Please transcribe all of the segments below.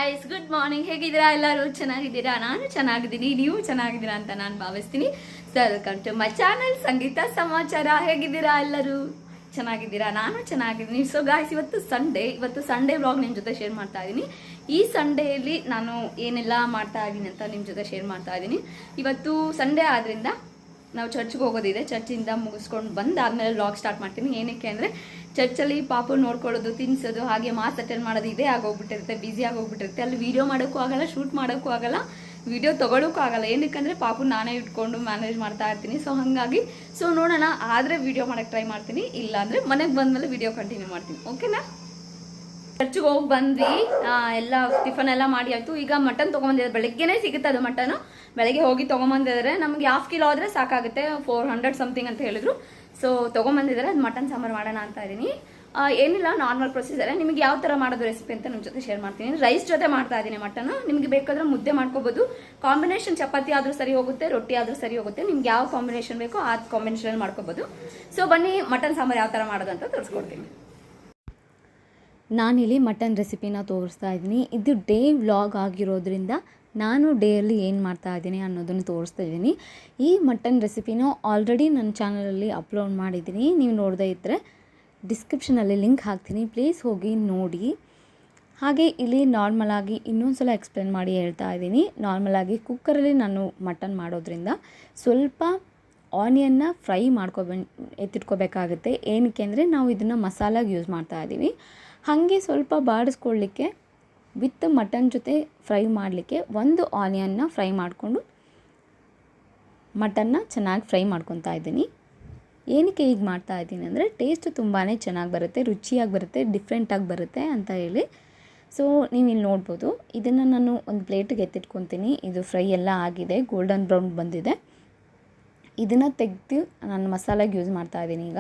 Guys, good morning. ಹೇಗಿದ್ದೀರಾ? ಎಲ್ಲರೂ ಚೆನ್ನಾಗಿದ್ದೀರಾ? ನಾನು ಚೆನ್ನಾಗಿದ್ದೀನಿ, ನೀವು ಚೆನ್ನಾಗಿದ್ದೀರಾ ಅಂತ ನಾನು ಭಾವಿಸ್ತೀನಿ. ವೆಲ್ಕಮ್ ಟು ಮೈ ಚಾನಲ್ ಸಂಗೀತ ಸಮಾಚಾರ. ಹೇಗಿದ್ದೀರಾ? ಎಲ್ಲರೂ ಚೆನ್ನಾಗಿದ್ದೀರಾ? ನಾನು ಚೆನ್ನಾಗಿದ್ದೀನಿ. ಸೊ ಗಾಯ್ಸ್, ಇವತ್ತು ಸಂಡೇ ವ್ಲಾಗ್ ನಿಮ್ಮ ಜೊತೆ ಶೇರ್ ಮಾಡ್ತಾ ಇದ್ದೀನಿ. ಈ ಸಂಡೇಯಲ್ಲಿ ನಾನು ಏನೆಲ್ಲ ಮಾಡ್ತಾ ಇದ್ದೀನಿ ಅಂತ ನಿಮ್ಮ ಜೊತೆ ಶೇರ್ ಮಾಡ್ತಾ ಇದ್ದೀನಿ. ಇವತ್ತು ಸಂಡೇ ಆದ್ರಿಂದ ನಾವು ಚರ್ಚ್ಗೆ ಹೋಗೋದಿದೆ. ಚರ್ಚಿಂದ ಮುಗಿಸ್ಕೊಂಡು ಬಂದಾದ್ಮೇಲೆ ವ್ಲಾಗ್ ಸ್ಟಾರ್ಟ್ ಮಾಡ್ತೀನಿ. ಏನಕ್ಕೆ ಅಂದರೆ ಚರ್ಚಲ್ಲಿ ಪಾಪು ನೋಡ್ಕೊಳ್ಳೋದು, ತಿನ್ಸೋದು, ಹಾಗೆ ಮಾತು ಅಟೆಂಡ್ ಮಾಡೋದು ಇದೇ ಆಗೋಗ್ಬಿಟ್ಟಿರುತ್ತೆ, ಬ್ಯುಸಿ ಆಗೋಗ್ಬಿಟ್ಟಿರುತ್ತೆ. ಅಲ್ಲಿ ವೀಡಿಯೋ ಮಾಡೋಕ್ಕೂ ಆಗಲ್ಲ, ಶೂಟ್ ಮಾಡೋಕ್ಕೂ ಆಗಲ್ಲ, ವಿಡಿಯೋ ತೊಗೊಳಕ್ಕೂ ಆಗಲ್ಲ. ಏನಕ್ಕಂದರೆ ಪಾಪು ನಾನೇ ಇಟ್ಕೊಂಡು ಮ್ಯಾನೇಜ್ ಮಾಡ್ತಾ ಇರ್ತೀನಿ. ಸೊ ಹಾಗಾಗಿ ನೋಡೋಣ, ಆದರೆ ವಿಡಿಯೋ ಮಾಡೋಕ್ಕೆ ಟ್ರೈ ಮಾಡ್ತೀನಿ, ಇಲ್ಲಾಂದರೆ ಮನೆಗೆ ಬಂದಮೇಲೆ ವಿಡಿಯೋ ಕಂಟಿನ್ಯೂ ಮಾಡ್ತೀನಿ. ಓಕೆನಾ? ಚರ್ಚ್ಗೆ ಹೋಗಿ ಬಂದ್ವಿ, ಎಲ್ಲ ಟಿಫನ್ ಎಲ್ಲ ಮಾಡಿ ಆಯಿತು. ಈಗ ಮಟನ್ ತೊಗೊಂಬಂದಿದ್ದಾರೆ, ಬೆಳಗ್ಗೆನೇ ಸಿಗುತ್ತೆ ಅದು ಮಟನು. ಬೆಳಗ್ಗೆ ಹೋಗಿ ತೊಗೊಂಬಂದಿದ್ದಾರೆ. ನಮಗೆ ½ ಕಿಲೋ ಆದರೆ ಸಾಕಾಗುತ್ತೆ, 400 ಸಮಥಿಂಗ್ ಅಂತ ಹೇಳಿದ್ರು. ಸೊ ತೊಗೊಂಬಂದಿದ್ದಾರೆ, ಅದು ಮಟನ್ ಸಾಂಬಾರು ಮಾಡೋಣ ಅಂತ ಇದ್ದೀನಿ. ಏನಿಲ್ಲ, ನಾರ್ಮಲ್ ಪ್ರೊಸೀಜರ್. ನಿಮಗೆ ಯಾವ ಥರ ಮಾಡೋದು ರೆಸಿಪಿ ಅಂತ ನಿಮ್ಮ ಜೊತೆ ಶೇರ್ ಮಾಡ್ತೀನಿ. ರೈಸ್ ಜೊತೆ ಮಾಡ್ತಾ ಇದ್ದೀನಿ ಮಟನ್. ನಿಮಗೆ ಬೇಕಾದ್ರೆ ಮುದ್ದೆ ಮಾಡ್ಕೋಬೋದು. ಕಾಂಬಿನೇಷನ್ ಚಪಾತಿ ಆದರೂ ಸರಿ ಹೋಗುತ್ತೆ, ರೊಟ್ಟಿ ಆದರೂ ಸರಿ ಹೋಗುತ್ತೆ. ನಿಮ್ಗೆ ಯಾವ ಕಾಂಬಿನೇಷನ್ ಬೇಕೋ ಆ ಕಾಂಬಿನೇಷನ್ ಮಾಡ್ಕೋಬೋದು. ಸೊ ಬನ್ನಿ, ಮಟನ್ ಸಾಂಬಾರು ಯಾವ ಥರ ಮಾಡೋದು ಅಂತ ತೋರಿಸ್ಕೊಡ್ತೀನಿ. ನಾನಿಲ್ಲಿ ಮಟನ್ ರೆಸಿಪಿನ ತೋರಿಸ್ತಾ ಇದ್ದೀನಿ. ಇದು ಡೇ ವ್ಲಾಗ್ ಆಗಿರೋದ್ರಿಂದ ನಾನು ಡೇಯಲ್ಲಿ ಏನು ಮಾಡ್ತಾ ಇದ್ದೀನಿ ಅನ್ನೋದನ್ನು ತೋರಿಸ್ತಾ ಇದ್ದೀನಿ. ಈ ಮಟನ್ ರೆಸಿಪಿನ ಆಲ್ರೆಡಿ ನನ್ನ ಚಾನಲಲ್ಲಿ ಅಪ್ಲೋಡ್ ಮಾಡಿದ್ದೀನಿ. ನೀವು ನೋಡದೇ ಇದ್ದರೆ ಡಿಸ್ಕ್ರಿಪ್ಷನಲ್ಲಿ ಲಿಂಕ್ ಹಾಕ್ತೀನಿ, ಪ್ಲೀಸ್ ಹೋಗಿ ನೋಡಿ. ಹಾಗೆ ಇಲ್ಲಿ ನಾರ್ಮಲಾಗಿ ಇನ್ನೊಂದು ಸಲ ಎಕ್ಸ್ಪ್ಲೇನ್ ಮಾಡಿ ಹೇಳ್ತಾ ಇದ್ದೀನಿ. ನಾರ್ಮಲಾಗಿ ಕುಕ್ಕರಲ್ಲಿ ನಾನು ಮಟನ್ ಮಾಡೋದ್ರಿಂದ ಸ್ವಲ್ಪ ಆನಿಯನ್ನ ಫ್ರೈ ಎತ್ತಿಟ್ಕೋಬೇಕಾಗುತ್ತೆ. ಏನಕ್ಕೆ ಅಂದರೆ ನಾವು ಇದನ್ನು ಮಸಾಲಾಗೆ ಯೂಸ್ ಮಾಡ್ತಾ ಇದ್ದೀವಿ. ಹಾಗೆ ಸ್ವಲ್ಪ ಬಾಡಿಸ್ಕೊಳ್ಳಿಕ್ಕೆ ವಿತ್ ಮಟನ್ ಜೊತೆ ಫ್ರೈ ಮಾಡಲಿಕ್ಕೆ ಒಂದು ಆನಿಯನ್ನ ಫ್ರೈ ಮಾಡಿಕೊಂಡು ಮಟನ್ನ ಚೆನ್ನಾಗಿ ಫ್ರೈ ಮಾಡ್ಕೊತಾ ಇದ್ದೀನಿ. ಏನಕ್ಕೆ ಈಗ ಮಾಡ್ತಾ ಇದ್ದೀನಿ ಅಂದರೆ ಟೇಸ್ಟ್ ತುಂಬಾ ಚೆನ್ನಾಗಿ ಬರುತ್ತೆ, ರುಚಿಯಾಗಿ ಬರುತ್ತೆ, ಡಿಫ್ರೆಂಟಾಗಿ ಬರುತ್ತೆ ಅಂತ ಹೇಳಿ. ಸೊ ನೀವು ಇಲ್ಲಿ ನೋಡ್ಬೋದು, ಇದನ್ನು ನಾನು ಒಂದು ಪ್ಲೇಟಿಗೆ ಎತ್ತಿಟ್ಕೊತೀನಿ. ಇದು ಫ್ರೈ ಎಲ್ಲ ಆಗಿದೆ, ಗೋಲ್ಡನ್ ಬ್ರೌನ್ ಬಂದಿದೆ. ಇದನ್ನು ತೆಗೆದು ನಾನು ಮಸಾಲೆಗೆ ಯೂಸ್ ಮಾಡ್ತಾ ಇದ್ದೀನಿ ಈಗ.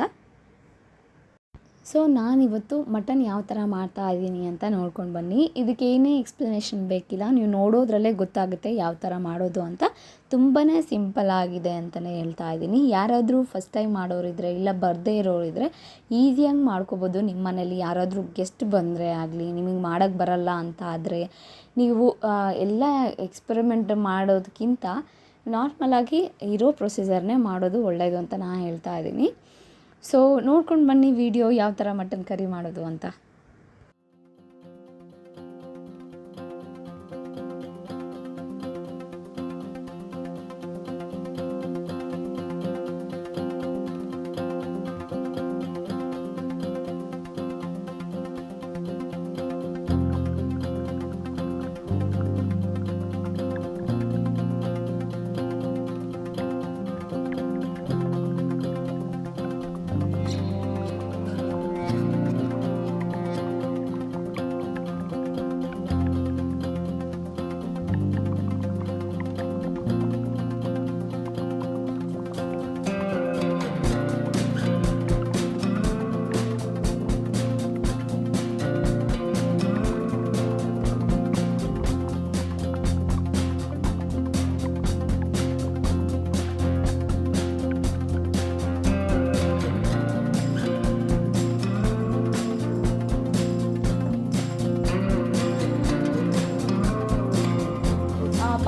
ಸೊ ನಾನಿವತ್ತು ಮಟನ್ ಯಾವ ಥರ ಮಾಡ್ತಾ ಇದ್ದೀನಿ ಅಂತ ನೋಡ್ಕೊಂಡು ಬನ್ನಿ. ಇದಕ್ಕೆ ಏನೇ ಎಕ್ಸ್ಪ್ಲನೇಷನ್ ಬೇಕಿಲ್ಲ, ನೀವು ನೋಡೋದ್ರಲ್ಲೇ ಗೊತ್ತಾಗುತ್ತೆ ಯಾವ ಥರ ಮಾಡೋದು ಅಂತ. ತುಂಬಾ ಸಿಂಪಲ್ ಆಗಿದೆ ಅಂತಲೇ ಹೇಳ್ತಾ ಇದ್ದೀನಿ. ಯಾರಾದರೂ ಫಸ್ಟ್ ಟೈಮ್ ಮಾಡೋರಿದ್ರೆ, ಇಲ್ಲ ಬರದೇ ಇರೋರಿದ್ರೆ ಈಸಿಯಾಗಿ ಮಾಡ್ಕೋಬೋದು. ನಿಮ್ಮ ಮನೇಲಿ ಯಾರಾದರೂ ಗೆಸ್ಟ್ ಬಂದರೆ ಆಗಲಿ, ನಿಮಗೆ ಮಾಡೋಕ್ಕೆ ಬರಲ್ಲ ಅಂತ ಆದರೆ ನೀವು ಎಲ್ಲ ಎಕ್ಸ್ಪೆರಿಮೆಂಟ್ ಮಾಡೋದಕ್ಕಿಂತ ನಾರ್ಮಲಾಗಿ ಇರೋ ಪ್ರೊಸೀಜರ್ನೇ ಮಾಡೋದು ಒಳ್ಳೆಯದು ಅಂತ ನಾನು ಹೇಳ್ತಾ ಇದ್ದೀನಿ. ಸೊ ನೋಡ್ಕೊಂಡು ಬನ್ನಿ ವಿಡಿಯೋ ಯಾವ ಥರ ಮಟನ್ ಕರಿ ಮಾಡೋದು ಅಂತ.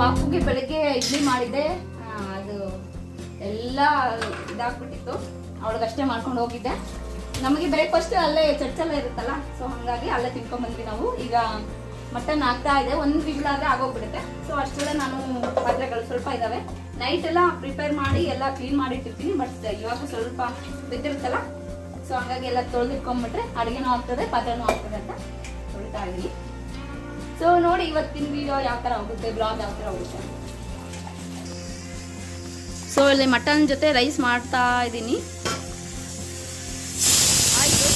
ಪಾಪುಗೆ ಬೆಳಗ್ಗೆ ಇಡ್ಲಿ ಮಾಡಿದ್ದೆ, ಅದು ಎಲ್ಲ ಇದಾಗ್ಬಿಟ್ಟಿತ್ತು. ಅವಳಿಗಷ್ಟೇ ಮಾಡ್ಕೊಂಡು ಹೋಗಿದ್ದೆ. ನಮಗೆ ಬ್ರೇಕ್ಫಾಸ್ಟ್ ಅಲ್ಲೇ ಚರ್ಚಲ್ಲೇ ಇರುತ್ತಲ್ಲ, ಸೊ ಹಾಗಾಗಿ ಅಲ್ಲೇ ತಿನ್ಕೊಂಡ್ಬಂದ್ವಿ ನಾವು. ಈಗ ಮಟನ್ ಆಗ್ತಾ ಇದೆ, ಒಂದು ವಿಜಿಲಾದ್ರೆ ಆಗೋಗ್ಬಿಡುತ್ತೆ. ಸೊ ಅಷ್ಟರಲ್ಲೇ ನಾನು ಪಾತ್ರೆಗಳು ಸ್ವಲ್ಪ ಇದ್ದಾವೆ. ನೈಟ್ ಎಲ್ಲ ಪ್ರಿಪೇರ್ ಮಾಡಿ ಎಲ್ಲ ಕ್ಲೀನ್ ಮಾಡಿ ಇಟ್ಟಿರ್ತೀನಿ. ಬಟ್ ಇವಾಗ ಸ್ವಲ್ಪ ಬಿದ್ದಿರುತ್ತಲ್ಲ, ಸೊ ಹಾಗಾಗಿ ಎಲ್ಲ ತೊಳೆದಿಟ್ಕೊಂಡ್ಬಿಟ್ರೆ ಅಡುಗೆನೂ ಆಗ್ತದೆ, ಪಾತ್ರೆನೂ ಆಗ್ತದೆ ಅಂತ ತೊಳಿತಾ ಇದ್ದೀನಿ. ಸೊ ನೋಡಿ ಇವತ್ತಿನ ವಿಡಿಯೋ ಯಾವ ಥರ ಹೋಗುತ್ತೆ, ಬ್ಲಾಗ್ ಯಾವ ಥರ ಹೋಗುತ್ತೆ. ಸೊ ಇಲ್ಲಿ ಮಟನ್ ಜೊತೆ ರೈಸ್ ಮಾಡ್ತಾ ಇದ್ದೀನಿ. ಆಯಿತು,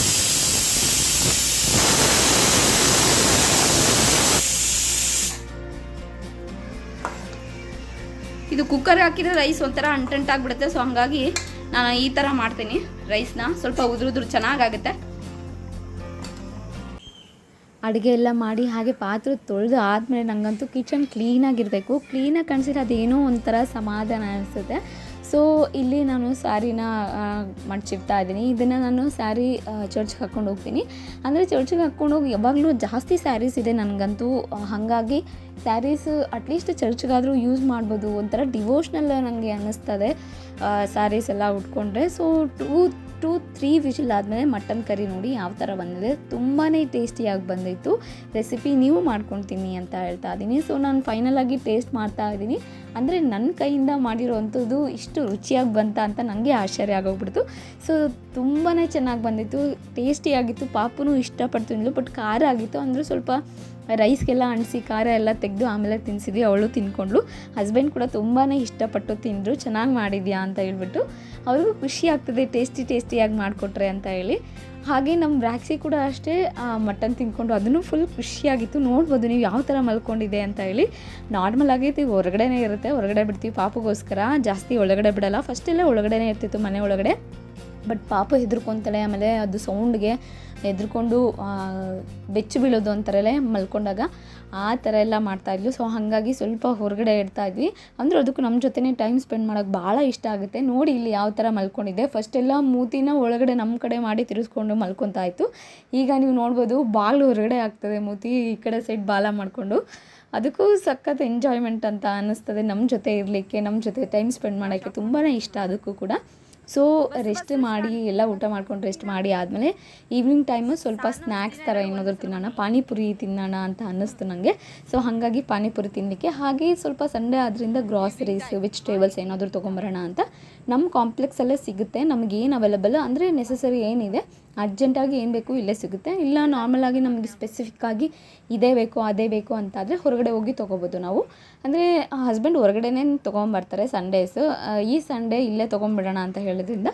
ಇದು ಕುಕ್ಕರ್ ಹಾಕಿದ್ರೆ ರೈಸ್ ಒಂಥರ ಅಂಟಂಟಾಗ್ಬಿಡುತ್ತೆ. ಸೊ ಹಾಗಾಗಿ ನಾನು ಈ ಥರ ಮಾಡ್ತೀನಿ ರೈಸ್ನ. ಸ್ವಲ್ಪ ಉದುರು ಚೆನ್ನಾಗಾಗುತ್ತೆ. ಅಡುಗೆ ಎಲ್ಲ ಮಾಡಿ ಹಾಗೆ ಪಾತ್ರೆ ತೊಳೆದು ಆದಮೇಲೆ ನನಗಂತೂ ಕಿಚನ್ ಕ್ಲೀನಾಗಿರಬೇಕು. ಕ್ಲೀನಾಗಿ ಕಾಣಿಸಿದ್ರೆ ಅದೇನೋ ಒಂಥರ ಸಮಾಧಾನ ಅನಿಸುತ್ತೆ. ಸೊ ಸೊ ಇಲ್ಲಿ ನಾನು ಸ್ಯಾರಿನ ಮಡ್ಚಿಡ್ತಾ ಇದ್ದೀನಿ. ಇದನ್ನು ನಾನು ಸ್ಯಾರಿ ಚರ್ಚ್ಗೆ ಹಾಕ್ಕೊಂಡು ಹೋಗ್ತೀನಿ. ಅಂದರೆ ಚರ್ಚ್ಗೆ ಹಾಕ್ಕೊಂಡು ಹೋಗಿ ಯಾವಾಗಲೂ ಜಾಸ್ತಿ ಸ್ಯಾರೀಸ್ ಇದೆ ನನಗಂತೂ. ಹಾಗಾಗಿ ಸ್ಯಾರೀಸ್ ಅಟ್ಲೀಸ್ಟ್ ಚರ್ಚ್ಗಾದರೂ ಯೂಸ್ ಮಾಡ್ಬೋದು. ಒಂಥರ ಡಿವೋಷ್ನಲ್ ನನಗೆ ಅನ್ನಿಸ್ತದೆ ಸ್ಯಾರೀಸ್ ಎಲ್ಲ ಉಟ್ಕೊಂಡ್ರೆ. ಸೊ 2-3 ವಿಷಲ್ ಆದಮೇಲೆ ಮಟನ್ ಕರಿ ನೋಡಿ ಯಾವ ಥರ ಬಂದಿದೆ, ತುಂಬಾ ಟೇಸ್ಟಿಯಾಗಿ ಬಂದಿತ್ತು. ರೆಸಿಪಿ ನೀವು ಮಾಡ್ಕೊಳ್ತೀನಿ ಅಂತ ಹೇಳ್ತಾ ಇದ್ದೀನಿ. ಸೊ ನಾನು ಫೈನಲಾಗಿ ಟೇಸ್ಟ್ ಮಾಡ್ತಾ ಇದ್ದೀನಿ. ಅಂದರೆ ನನ್ನ ಕೈಯಿಂದ ಮಾಡಿರೋವಂಥದ್ದು ಇಷ್ಟು ರುಚಿಯಾಗಿ ಬಂತ ಅಂತ ನನಗೆ ಆಶ್ಚರ್ಯ ಆಗೋಗ್ಬಿಡ್ತು. ಸೊ ತುಂಬಾ ಚೆನ್ನಾಗಿ ಬಂದಿತ್ತು, ಟೇಸ್ಟಿಯಾಗಿತ್ತು. ಪಾಪುನೂ ಇಷ್ಟಪಡ್ತು ಇದ್ಲು, ಬಟ್ ಖಾರ ಆಗಿತ್ತು. ಅಂದರೆ ಸ್ವಲ್ಪ ರೈಸ್ಗೆಲ್ಲ ಅಂಟಿಸಿ ಖಾರ ಎಲ್ಲ ತೆಗೆದು ಆಮೇಲೆ ತಿನ್ನಿಸಿದ್ವಿ. ಅವಳು ತಿನ್ಕೊಂಡ್ಳು. ಹಸ್ಬೆಂಡ್ ಕೂಡ ತುಂಬಾ ಇಷ್ಟಪಟ್ಟು ತಿಂದರು. ಚೆನ್ನಾಗಿ ಮಾಡಿದ್ಯಾ ಅಂತ ಹೇಳ್ಬಿಟ್ಟು ಅವ್ರಿಗೂ ಖುಷಿ ಆಗ್ತದೆ ಟೇಸ್ಟಿಯಾಗಿ ಮಾಡಿಕೊಟ್ರೆ ಅಂತ ಹೇಳಿ. ಹಾಗೆ ನಮ್ಮ ಬ್ರ್ಯಾಕ್ಸಿ ಕೂಡ ಅಷ್ಟೇ ಮಟನ್ ತಿನ್ಕೊಂಡು ಅದನ್ನು ಫುಲ್ ಖುಷಿಯಾಗಿತ್ತು. ನೋಡ್ಬೋದು ನೀವು ಯಾವ ಥರ ಮಲ್ಕೊಂಡಿದೆ ಅಂತ ಹೇಳಿ. ನಾರ್ಮಲ್ ಆಗೈತಿ, ಹೊರಗಡೆನೇ ಇರುತ್ತೆ, ಹೊರಗಡೆ ಬಿಡ್ತೀವಿ ಪಾಪುಗೋಸ್ಕರ. ಜಾಸ್ತಿ ಒಳಗಡೆ ಬಿಡಲ್ಲ. ಫಸ್ಟೆಲ್ಲ ಒಳಗಡೆನೇ ಇರ್ತಿತ್ತು ಮನೆ ಒಳಗಡೆ, ಬಟ್ ಪಾಪು ಹೆದರ್ಕೊತಾಳೆ. ಆಮೇಲೆ ಅದು ಸೌಂಡ್ಗೆ ಹೆದರ್ಕೊಂಡು ಬೆಚ್ಚು ಬೀಳೋದು ಅಂತಾರಲ್ಲೇ ಮಲ್ಕೊಂಡಾಗ, ಆ ಥರ ಎಲ್ಲ ಮಾಡ್ತಾಯಿದ್ಲು. ಸೊ ಹಾಗಾಗಿ ಸ್ವಲ್ಪ ಹೊರಗಡೆ ಇಡ್ತಾಯಿದ್ವಿ. ಅಂದರೆ ಅದಕ್ಕೂ ನಮ್ಮ ಜೊತೆನೇ ಟೈಮ್ ಸ್ಪೆಂಡ್ ಮಾಡೋಕ್ಕೆ ಭಾಳ ಇಷ್ಟ ಆಗುತ್ತೆ. ನೋಡಿ ಇಲ್ಲಿ ಯಾವ ಥರ ಮಲ್ಕೊಂಡಿದ್ದೆ. ಫಸ್ಟೆಲ್ಲ ಮೂತಿನ ಒಳಗಡೆ ನಮ್ಮ ಕಡೆ ಮಾಡಿ ತಿರ್ಸ್ಕೊಂಡು ಮಲ್ಕೊತಾ ಇತ್ತು. ಈಗ ನೀವು ನೋಡ್ಬೋದು ಬಾಗಿಲು ಹೊರಗಡೆ ಆಗ್ತದೆ, ಮೂತಿ ಈ ಕಡೆ ಸೈಡ್ ಬಾಲ ಮಾಡಿಕೊಂಡು. ಅದಕ್ಕೂ ಸಖತ್ ಎಂಜಾಯ್ಮೆಂಟ್ ಅಂತ ಅನ್ನಿಸ್ತದೆ. ನಮ್ಮ ಜೊತೆ ಇರಲಿಕ್ಕೆ, ನಮ್ಮ ಜೊತೆ ಟೈಮ್ ಸ್ಪೆಂಡ್ ಮಾಡೋಕ್ಕೆ ತುಂಬಾ ಇಷ್ಟ ಅದಕ್ಕೂ ಕೂಡ. ಸೊ ರೆಸ್ಟ್ ಮಾಡಿ ಎಲ್ಲ ಊಟ ಮಾಡ್ಕೊಂಡು ರೆಸ್ಟ್ ಮಾಡಿ ಆದಮೇಲೆ ಈವ್ನಿಂಗ್ ಟೈಮು ಸ್ವಲ್ಪ ಸ್ನ್ಯಾಕ್ಸ್ ಥರ ಏನಾದರೂ ತಿನ್ನೋಣ, ಪಾನಿಪುರಿ ತಿನ್ನೋಣ ಅಂತ ಅನ್ನಿಸ್ತು ನನಗೆ. ಸೊ ಹಾಗಾಗಿ ಪಾನಿಪುರಿ ತಿನ್ನಲಿಕ್ಕೆ, ಹಾಗೆ ಸ್ವಲ್ಪ ಸಂಡೇ ಆದ್ದರಿಂದ ಗ್ರಾಸರೀಸ್ ವೆಜಿಟೇಬಲ್ಸ್ ಏನಾದರೂ ತೊಗೊಂಬರೋಣ ಅಂತ. ನಮ್ಮ ಕಾಂಪ್ಲೆಕ್ಸಲ್ಲೇ ಸಿಗುತ್ತೆ. ನಮಗೇನು ಅವೈಲಬಲ್ ಅಂದರೆ ನೆಸಸರಿ ಏನಿದೆ, ಅರ್ಜೆಂಟಾಗಿ ಏನು ಬೇಕು ಇಲ್ಲೇ ಸಿಗುತ್ತೆ. ಇಲ್ಲ ನಾರ್ಮಲಾಗಿ ನಮಗೆ ಸ್ಪೆಸಿಫಿಕ್ಕಾಗಿ ಇದೇ ಬೇಕು ಅದೇ ಬೇಕು ಅಂತಾದರೆ ಹೊರಗಡೆ ಹೋಗಿ ತೊಗೋಬೋದು ನಾವು. ಅಂದರೆ ಹಸ್ಬೆಂಡ್ ಹೊರಗಡೆನೇ ತೊಗೊಂಬರ್ತಾರೆ ಸಂಡೇಸ್. ಈ ಸಂಡೇ ಇಲ್ಲೇ ತೊಗೊಂಬಿಡೋಣ ಅಂತ ಹೇಳಿದ್ರಿಂದ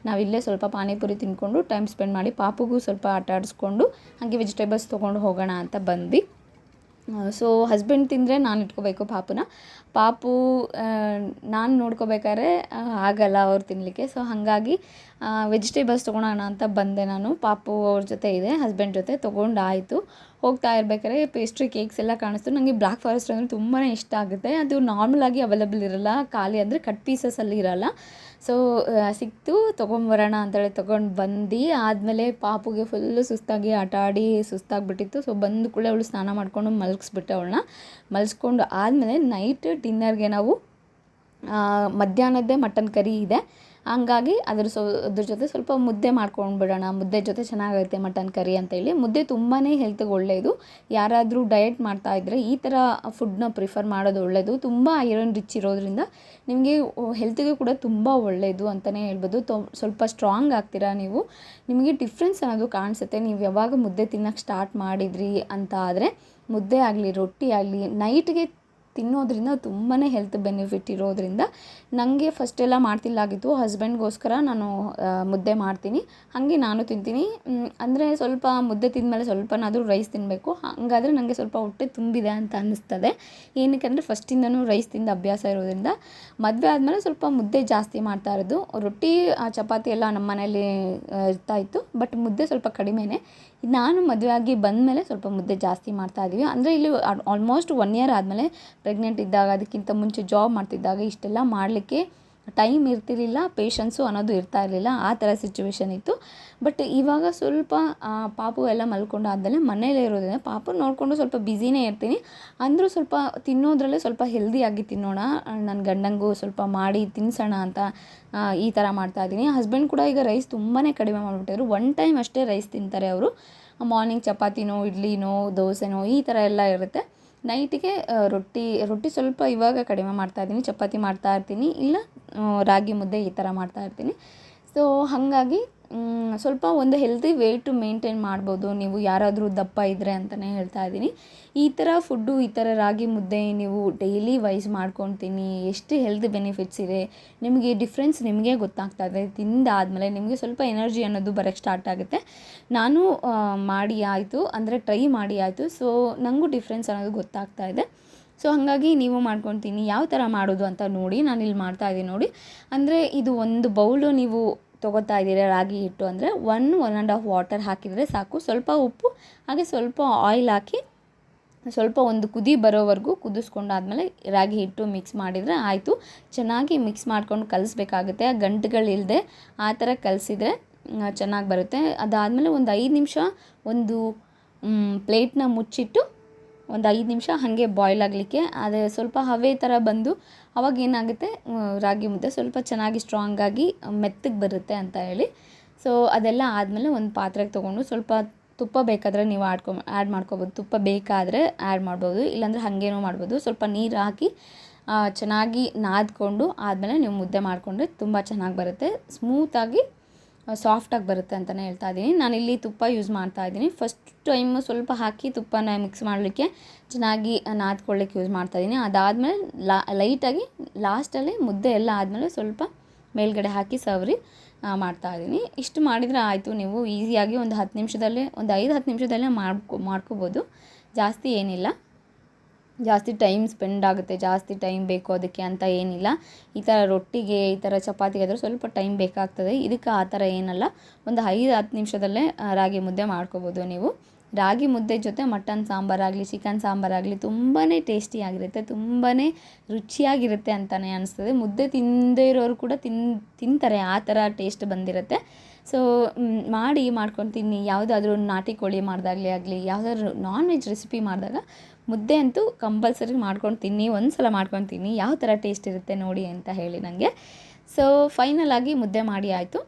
ನಾವಿಲ್ಲೇ ಸ್ವಲ್ಪ ಪಾನಿಪುರಿ ತಿಂದ್ಕೊಂಡು ಟೈಮ್ ಸ್ಪೆಂಡ್ ಮಾಡಿ ಪಾಪುಗೂ ಸ್ವಲ್ಪ ಆಟ ಆಡಿಸ್ಕೊಂಡು ಹಾಗೆ ವೆಜಿಟೇಬಲ್ಸ್ ತೊಗೊಂಡು ಹೋಗೋಣ ಅಂತ ಬಂದ್ವಿ. ಸೊ ಹಸ್ಬೆಂಡ್ ತಿಂದರೆ ನಾನು ಇಟ್ಕೋಬೇಕು ಪಾಪು ನಾನು ನೋಡ್ಕೋಬೇಕಾದ್ರೆ ಆಗಲ್ಲ ಅವ್ರು ತಿನ್ನಲಿಕ್ಕೆ. ಸೊ ಹಾಗಾಗಿ ವೆಜಿಟೇಬಲ್ಸ್ ತೊಗೊಳೋಣ ಅಂತ ಬಂದೆ ನಾನು. ಪಾಪು ಅವ್ರ ಜೊತೆ ಇದೆ, ಹಸ್ಬೆಂಡ್ ಜೊತೆ ತೊಗೊಂಡಾಯಿತು. ಹೋಗ್ತಾ ಇರ್ಬೇಕಾದ್ರೆ ಪೇಸ್ಟ್ರಿ ಕೇಕ್ಸ್ ಎಲ್ಲ ಕಾಣಿಸ್ತು. ನನಗೆ ಬ್ಲ್ಯಾಕ್ ಫಾರೆಸ್ಟ್ ಅಂದರೆ ತುಂಬಾ ಇಷ್ಟ ಆಗುತ್ತೆ. ಅದು ನಾರ್ಮಲಾಗಿ ಅವೈಲಬಲ್ ಇರೋಲ್ಲ, ಖಾಲಿ ಅಂದರೆ ಕಟ್ ಪೀಸಸಲ್ಲಿ ಇರೋಲ್ಲ. ಸೊ ಸಿಕ್ತು, ತೊಗೊಂಬರೋಣ ಅಂತೇಳಿ ತೊಗೊಂಡು ಬಂದು ಆದಮೇಲೆ ಪಾಪುಗೆ ಫುಲ್ಲು ಸುಸ್ತಾಗಿ ಆಟ ಆಡಿ ಸುಸ್ತಾಗಿಬಿಟ್ಟಿತ್ತು. ಸೊ ಬಂದು ಕೂಡ ಅವಳು ಸ್ನಾನ ಮಾಡಿಕೊಂಡು ಮಲಗಿಸ್ಬಿಟ್ಟೆ ಅವಳನ್ನ. ಮಲಗಿಸ್ಕೊಂಡು ಆದಮೇಲೆ ನೈಟ್ ಡಿನ್ನರ್ಗೆ ನಾವು ಮಧ್ಯಾಹ್ನದ್ದೇ ಮಟನ್ ಕರಿ ಇದೆ, ಹಂಗಾಗಿ ಅದ್ರ ಜೊತೆ ಸ್ವಲ್ಪ ಮುದ್ದೆ ಮಾಡ್ಕೊಂಡ್ಬಿಡೋಣ. ಮುದ್ದೆ ಜೊತೆ ಚೆನ್ನಾಗಿರುತ್ತೆ ಮಟನ್ ಕರಿ ಅಂತೇಳಿ. ಮುದ್ದೆ ತುಂಬಾ ಹೆಲ್ತ್ಗೆ ಒಳ್ಳೆಯದು. ಯಾರಾದರೂ ಡಯಟ್ ಮಾಡ್ತಾಯಿದ್ರೆ ಈ ಥರ ಫುಡ್ನ ಪ್ರಿಫರ್ ಮಾಡೋದು ಒಳ್ಳೆಯದು. ತುಂಬ ಐರನ್ ರಿಚ್ ಇರೋದ್ರಿಂದ ನಿಮಗೆ ಹೆಲ್ತ್ಗೆ ಕೂಡ ತುಂಬ ಒಳ್ಳೆಯದು ಅಂತಲೇ ಹೇಳ್ಬೋದು. ಸ್ವಲ್ಪ ಸ್ಟ್ರಾಂಗ್ ಆಗ್ತೀರಾ ನೀವು. ನಿಮಗೆ ಡಿಫ್ರೆನ್ಸ್ ಅನ್ನೋದು ಕಾಣಿಸುತ್ತೆ. ನೀವು ಯಾವಾಗ ಮುದ್ದೆ ತಿನ್ನೋಕ್ಕೆ ಸ್ಟಾರ್ಟ್ ಮಾಡಿದ್ರಿ ಅಂತ ಆದರೆ, ಮುದ್ದೆ ಆಗಲಿ ರೊಟ್ಟಿ ಆಗಲಿ ನೈಟ್ಗೆ ತಿನ್ನೋದ್ರಿಂದ ತುಂಬಾ ಹೆಲ್ತ್ ಬೆನಿಫಿಟ್ ಇರೋದ್ರಿಂದ ನನಗೆ ಫಸ್ಟೆಲ್ಲ ಮಾಡ್ತಿಲ್ಲಾಗಿತ್ತು. ಹಸ್ಬೆಂಡ್ಗೋಸ್ಕರ ನಾನು ಮುದ್ದೆ ಮಾಡ್ತೀನಿ, ಹಾಗೆ ನಾನು ತಿಂತೀನಿ. ಅಂದರೆ ಸ್ವಲ್ಪ ಮುದ್ದೆ ತಿಂದಮೇಲೆ ಸ್ವಲ್ಪನಾದರೂ ರೈಸ್ ತಿನ್ನಬೇಕು. ಹಾಗಾದರೆ ನನಗೆ ಸ್ವಲ್ಪ ಹೊಟ್ಟೆ ತುಂಬಿದೆ ಅಂತ ಅನ್ನಿಸ್ತದೆ. ಏನಕ್ಕೆ ಅಂದರೆ ಫಸ್ಟಿಂದನೂ ರೈಸ್ ತಿಂದು ಅಭ್ಯಾಸ ಇರೋದ್ರಿಂದ. ಮದುವೆ ಆದಮೇಲೆ ಸ್ವಲ್ಪ ಮುದ್ದೆ ಜಾಸ್ತಿ ಮಾಡ್ತಾ ಇರೋದು. ರೊಟ್ಟಿ ಚಪಾತಿ ಎಲ್ಲ ನಮ್ಮ ಮನೇಲಿ ಇರ್ತಾಯಿತ್ತು, ಬಟ್ ಮುದ್ದೆ ಸ್ವಲ್ಪ ಕಡಿಮೆನೇ. ನಾನು ಮದುವೆ ಆಗಿ ಬಂದಮೇಲೆ ಸ್ವಲ್ಪ ಮುದ್ದೆ ಜಾಸ್ತಿ ಮಾಡ್ತಾಯಿದ್ವಿ. ಅಂದರೆ ಇಲ್ಲಿ ಆಲ್ಮೋಸ್ಟ್ 1 ಇಯರ್ ಆದಮೇಲೆ ಪ್ರೆಗ್ನೆಂಟ್ ಇದ್ದಾಗ, ಅದಕ್ಕಿಂತ ಮುಂಚೆ ಜಾಬ್ ಮಾಡ್ತಿದ್ದಾಗ ಇಷ್ಟೆಲ್ಲ ಮಾಡಲಿಕ್ಕೆ ಟೈಮ್ ಇರ್ತಿರ್ಲಿಲ್ಲ, ಪೇಷನ್ಸು ಅನ್ನೋದು ಇರ್ತಾ ಇರಲಿಲ್ಲ. ಆ ಥರ ಸಿಚುವೇಶನ್ ಇತ್ತು. ಬಟ್ ಇವಾಗ ಸ್ವಲ್ಪ ಪಾಪು ಎಲ್ಲ ಮಲ್ಕೊಂಡು ಆದಮೇಲೆ ಮನೇಲೇ ಇರೋದ್ರಿಂದ ಪಾಪು ನೋಡಿಕೊಂಡು ಸ್ವಲ್ಪ ಬ್ಯುಸಿನೇ ಇರ್ತೀನಿ. ಅಂದರೂ ಸ್ವಲ್ಪ ತಿನ್ನೋದ್ರಲ್ಲೇ ಸ್ವಲ್ಪ ಹೆಲ್ದಿಯಾಗಿ ತಿನ್ನೋಣ, ನನ್ನ ಗಂಡಂಗೂ ಸ್ವಲ್ಪ ಮಾಡಿ ತಿನ್ನಿಸೋಣ ಅಂತ ಈ ಥರ ಮಾಡ್ತಾಯಿದ್ದೀನಿ. ಹಸ್ಬೆಂಡ್ ಕೂಡ ಈಗ ರೈಸ್ ತುಂಬಾ ಕಡಿಮೆ ಮಾಡಿಬಿಟ್ಟಿದ್ರು. 1 ಟೈಮ್ ಅಷ್ಟೇ ರೈಸ್ ತಿಂತಾರೆ ಅವರು. ಮಾರ್ನಿಂಗ್ ಚಪಾತಿನೋ ಇಡ್ಲಿನೋ ದೋಸೆನೋ ಈ ಥರ ಎಲ್ಲ ಇರುತ್ತೆ. ನೈಟಿಗೆ ರೊಟ್ಟಿ ಸ್ವಲ್ಪ ಇವಾಗ ಕಡಿಮೆ ಮಾಡ್ತಾಯಿದ್ದೀನಿ, ಚಪಾತಿ ಮಾಡ್ತಾಯಿರ್ತೀನಿ, ಇಲ್ಲ ರಾಗಿ ಮುದ್ದೆ ಈ ಥರ ಮಾಡ್ತಾಯಿರ್ತೀನಿ. ಸೊ ಹಾಗಾಗಿ ಸ್ವಲ್ಪ ಒಂದು ಹೆಲ್ದಿ ವೇಟ್ ಮೇಂಟೈನ್ ಮಾಡ್ಬೋದು ನೀವು ಯಾರಾದರೂ ದಪ್ಪ ಇದ್ದರೆ ಅಂತಲೇ ಹೇಳ್ತಾ ಇದ್ದೀನಿ. ಈ ಥರ ಫುಡ್ಡು, ಈ ಥರ ರಾಗಿ ಮುದ್ದೆ ನೀವು ಡೈಲಿ ವೈಸ್ ಮಾಡ್ಕೊತೀನಿ, ಎಷ್ಟು ಹೆಲ್ತ್ ಬೆನಿಫಿಟ್ಸ್ ಇದೆ ನಿಮಗೆ ಡಿಫ್ರೆನ್ಸ್ ನಿಮಗೆ ಗೊತ್ತಾಗ್ತಾ ಇದೆ. ತಿಂದಾದಮೇಲೆ ನಿಮಗೆ ಸ್ವಲ್ಪ ಎನರ್ಜಿ ಅನ್ನೋದು ಬರೋಕ್ಕೆ ಸ್ಟಾರ್ಟ್ ಆಗುತ್ತೆ. ನಾನು ಮಾಡಿ ಆಯಿತು, ಅಂದರೆ ಟ್ರೈ ಮಾಡಿ ಆಯಿತು. ಸೊ ನನಗೂ ಡಿಫ್ರೆನ್ಸ್ ಅನ್ನೋದು ಗೊತ್ತಾಗ್ತಾ ಇದೆ. ಸೊ ಹಾಗಾಗಿ ನೀವು ಮಾಡ್ಕೊತೀನಿ ಯಾವ ಥರ ಮಾಡೋದು ಅಂತ ನೋಡಿ. ನಾನಿಲ್ಲಿ ಮಾಡ್ತಾಯಿದ್ದೀನಿ ನೋಡಿ. ಅಂದರೆ ಇದು ಒಂದು ಬೌಲು ನೀವು ತೊಗೋತಾ ಇದ್ದೀರಾ ರಾಗಿ ಹಿಟ್ಟು ಅಂದರೆ 1-1.5 ವಾಟರ್ ಹಾಕಿದರೆ ಸಾಕು. ಸ್ವಲ್ಪ ಉಪ್ಪು ಹಾಗೆ ಸ್ವಲ್ಪ ಆಯಿಲ್ ಹಾಕಿ ಸ್ವಲ್ಪ ಒಂದು ಕುದಿ ಬರೋವರೆಗೂ ಕುದಿಸ್ಕೊಂಡಾದ್ಮೇಲೆ ರಾಗಿ ಹಿಟ್ಟು ಮಿಕ್ಸ್ ಮಾಡಿದರೆ ಆಯಿತು. ಚೆನ್ನಾಗಿ ಮಿಕ್ಸ್ ಮಾಡ್ಕೊಂಡು ಕಲಿಸ್ಬೇಕಾಗುತ್ತೆ, ಗಂಟುಗಳಿಲ್ಲದೆ ಆ ಥರ ಕಲಿಸಿದ್ರೆ ಚೆನ್ನಾಗಿ ಬರುತ್ತೆ. ಅದಾದಮೇಲೆ ಒಂದು 5 ನಿಮಿಷ ಒಂದು ಪ್ಲೇಟ್ನ ಮುಚ್ಚಿಟ್ಟು ಒಂದು 5 ನಿಮಿಷ ಹಾಗೆ ಬಾಯ್ಲ್ ಆಗಲಿಕ್ಕೆ, ಅದು ಸ್ವಲ್ಪ ಹವೆ ಥರ ಬಂದು ಅವಾಗ ಏನಾಗುತ್ತೆ ರಾಗಿ ಮುದ್ದೆ ಸ್ವಲ್ಪ ಚೆನ್ನಾಗಿ ಸ್ಟ್ರಾಂಗಾಗಿ ಮೆತ್ತಗೆ ಬರುತ್ತೆ ಅಂತ ಹೇಳಿ. ಸೊ ಅದೆಲ್ಲ ಆದಮೇಲೆ ಒಂದು ಪಾತ್ರೆಗೆ ತೊಗೊಂಡು ಸ್ವಲ್ಪ ತುಪ್ಪ ಬೇಕಾದರೆ ನೀವು ಆ್ಯಡ್ ಮಾಡ್ಕೊಬೋದು, ತುಪ್ಪ ಬೇಕಾದರೆ ಆ್ಯಡ್ ಮಾಡ್ಬೋದು, ಇಲ್ಲಾಂದರೆ ಹಾಗೇನೂ ಮಾಡ್ಬೋದು. ಸ್ವಲ್ಪ ನೀರು ಹಾಕಿ ಚೆನ್ನಾಗಿ ನಾದ್ಕೊಂಡು ಆದಮೇಲೆ ನೀವು ಮುದ್ದೆ ಮಾಡಿಕೊಂಡ್ರೆ ತುಂಬ ಚೆನ್ನಾಗಿ ಬರುತ್ತೆ, ಸ್ಮೂತಾಗಿ ಸಾಫ್ಟಾಗಿ ಬರುತ್ತೆ ಅಂತಲೇ ಹೇಳ್ತಾ ಇದ್ದೀನಿ. ನಾನಿಲ್ಲಿ ತುಪ್ಪ ಯೂಸ್ ಮಾಡ್ತಾ ಇದ್ದೀನಿ. ಫಸ್ಟ್ ಟೈಮು ಸ್ವಲ್ಪ ಹಾಕಿ ತುಪ್ಪನ ಮಿಕ್ಸ್ ಮಾಡಲಿಕ್ಕೆ ಚೆನ್ನಾಗಿ ನಾದ್ಕೊಳ್ಳಿಕ್ಕೆ ಯೂಸ್ ಮಾಡ್ತಾಯಿದ್ದೀನಿ. ಅದಾದಮೇಲೆ ಲೈಟಾಗಿ ಲಾಸ್ಟಲ್ಲಿ ಮುದ್ದೆ ಎಲ್ಲ ಆದಮೇಲೆ ಸ್ವಲ್ಪ ಮೇಲ್ಗಡೆ ಹಾಕಿ ಸವರಿ ಮಾಡ್ತಾಯಿದ್ದೀನಿ. ಇಷ್ಟು ಮಾಡಿದರೆ ಆಯಿತು. ನೀವು ಈಸಿಯಾಗಿ ಒಂದು 10 ನಿಮಿಷದಲ್ಲೇ, ಒಂದು 5-10 ನಿಮಿಷದಲ್ಲೇ ಮಾಡ್ಕೋಬೋದು. ಜಾಸ್ತಿ ಏನಿಲ್ಲ, ಜಾಸ್ತಿ ಟೈಮ್ ಸ್ಪೆಂಡ್ ಆಗುತ್ತೆ, ಜಾಸ್ತಿ ಟೈಮ್ ಬೇಕು ಅದಕ್ಕೆ ಅಂತ ಏನಿಲ್ಲ. ಈ ಥರ ರೊಟ್ಟಿಗೆ, ಈ ಥರ ಚಪಾತಿಗೆ ಆದರೂ ಸ್ವಲ್ಪ ಟೈಮ್ ಬೇಕಾಗ್ತದೆ. ಇದಕ್ಕೆ ಆ ಥರ ಏನಲ್ಲ, ಒಂದು 5-10 ನಿಮಿಷದಲ್ಲೇ ರಾಗಿ ಮುದ್ದೆ ಮಾಡ್ಕೋಬೋದು ನೀವು. ರಾಗಿ ಮುದ್ದೆ ಜೊತೆ ಮಟನ್ ಸಾಂಬಾರಾಗಲಿ, ಚಿಕನ್ ಸಾಂಬಾರಾಗಲಿ ತುಂಬಾ ಟೇಸ್ಟಿಯಾಗಿರುತ್ತೆ, ತುಂಬಾ ರುಚಿಯಾಗಿರುತ್ತೆ ಅಂತಲೇ ಅನಿಸ್ತದೆ. ಮುದ್ದೆ ತಿನ್ನದೇ ಇರೋರು ಕೂಡ ತಿಂತಾರೆ, ಆ ಥರ ಟೇಸ್ಟ್ ಬಂದಿರುತ್ತೆ. ಸೊ ಮಾಡ್ಕೊಂಡು ತಿನ್ನಿ. ಯಾವುದಾದ್ರೂ ನಾಟಿ ಕೋಳಿ ಮಾಡಿದಾಗಲೇ ಆಗಲಿ, ಯಾವುದಾದ್ರೂ ನಾನ್ ವೆಜ್ ರೆಸಿಪಿ ಮಾಡಿದಾಗ ಮುದ್ದೆ ಅಂತೂ ಕಂಪಲ್ಸರಿ ಮಾಡ್ಕೊಂಡು ತಿನ್ನಿ, ಒಂದು ಸಲ ಮಾಡ್ಕೊಂಡು ತಿನ್ನಿ, ಯಾವ ಥರ ಟೇಸ್ಟ್ ಇರುತ್ತೆ ನೋಡಿ ಅಂತ ಹೇಳಿ ನನಗೆ. ಸೊ ಫೈನಲಾಗಿ ಮುದ್ದೆ ಮಾಡಿ ಆಯಿತು.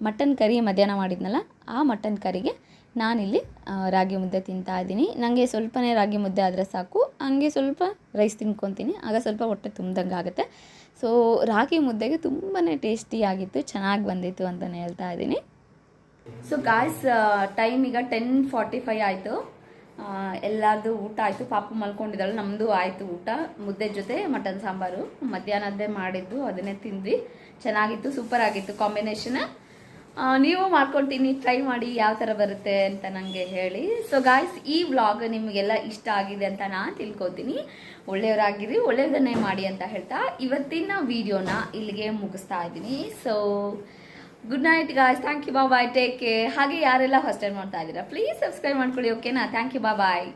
ಮಟನ್ ಕರಿ ಮಧ್ಯಾಹ್ನ ಮಾಡಿದ್ನಲ್ಲ, ಆ ಮಟನ್ ಕರಿಗೆ ನಾನಿಲ್ಲಿ ರಾಗಿ ಮುದ್ದೆ ತಿಂತಾಯಿದ್ದೀನಿ. ನನಗೆ ಸ್ವಲ್ಪನೇ ರಾಗಿ ಮುದ್ದೆ ಆದರೆ ಸಾಕು, ಹಂಗೆ ಸ್ವಲ್ಪ ರೈಸ್ ತಿನ್ಕೊತೀನಿ, ಆಗ ಸ್ವಲ್ಪ ಹೊಟ್ಟೆ ತುಂಬ್ದಂಗೆ ಆಗುತ್ತೆ. ಸೊ ರಾಗಿ ಮುದ್ದೆಗೆ ತುಂಬಾ ಟೇಸ್ಟಿಯಾಗಿತ್ತು, ಚೆನ್ನಾಗಿ ಬಂದಿತ್ತು ಅಂತಲೇ ಹೇಳ್ತಾ ಇದ್ದೀನಿ. ಸೊ ಗಾಯ್ಸ್, ಟೈಮ್ ಈಗ 10:45 ಆಯಿತು. ಎಲ್ಲರದು ಊಟ ಆಯಿತು. ಪಾಪು ಮಲ್ಕೊಂಡಿದ್ದಾಳೆ, ನಮ್ಮದು ಆಯಿತು ಊಟ. ಮುದ್ದೆ ಜೊತೆ ಮಟನ್ ಸಾಂಬಾರು ಮಧ್ಯಾಹ್ನದ್ದೇ ಮಾಡಿದ್ದು, ಅದನ್ನೇ ತಿಂದ್ವಿ. ಚೆನ್ನಾಗಿತ್ತು, ಸೂಪರ್ ಆಗಿತ್ತು ಕಾಂಬಿನೇಷನ್. ನೀವು ಮಾಡ್ಕೊಳ್ತೀನಿ, ಟ್ರೈ ಮಾಡಿ ಯಾವ ಥರ ಬರುತ್ತೆ ಅಂತ ನನಗೆ ಹೇಳಿ. ಸೊ ಗಾಯ್ಸ್, ಈ ವ್ಲಾಗ್ ನಿಮಗೆಲ್ಲ ಇಷ್ಟ ಆಗಿದೆ ಅಂತ ನಾನು ತಿಳ್ಕೊತೀನಿ. ಒಳ್ಳೆಯವರಾಗಿರಿ, ಒಳ್ಳೆಯದನ್ನೇ ಮಾಡಿ ಅಂತ ಹೇಳ್ತಾ ಇವತ್ತಿನ ವಿಡಿಯೋನ ಇಲ್ಲಿಗೆ ಮುಗಿಸ್ತಾ ಇದ್ದೀನಿ. So good night guys, thank you, bye, take care. ಹಾಗೆ ಯಾರೆಲ್ಲ ಫಸ್ಟ್ ಟೈಮ್ ಮಾಡ್ತಾ ಇದ್ದೀರಾ ಪ್ಲೀಸ್ ಸಬ್ಸ್ಕ್ರೈಬ್ ಮಾಡ್ಕೊಳ್ಳಿ, ಓಕೆನಾ? Thank you, bye.